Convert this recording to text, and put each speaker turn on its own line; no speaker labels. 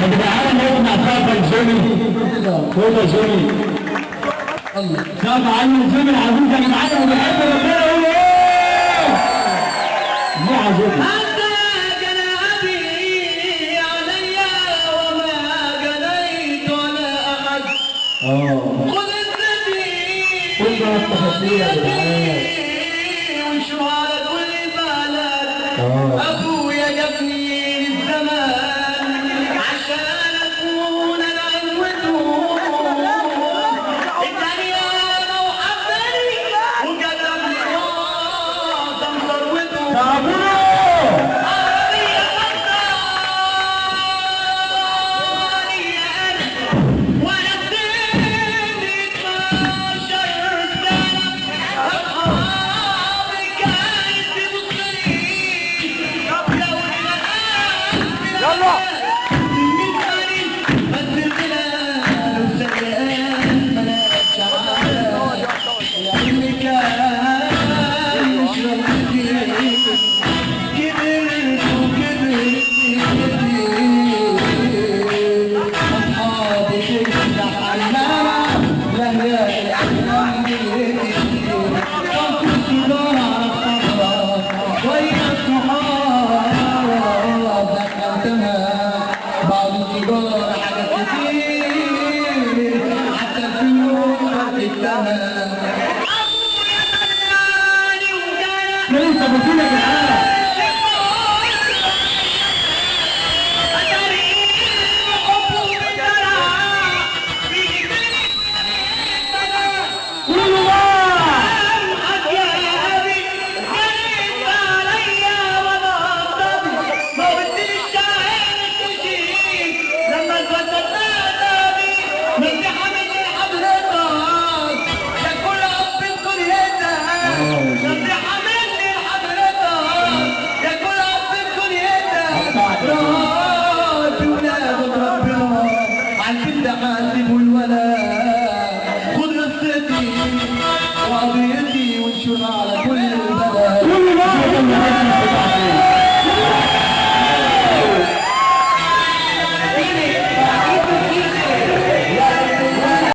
يا جدعان نسمع صوت الجيمي. صوت الجيمي. شاف عنه الجيمي العزيز يا جدعان وبيحب ربنا يقول ايه؟ مو عزيز. خذ النبي كلها التحدية يا جدعان وشوالك والبالك ابويا جابني الزمان عشان اكون انا عنوته الدنيا وحبني وقدمني واعظم ثروته لسه بطولة يا جدعان.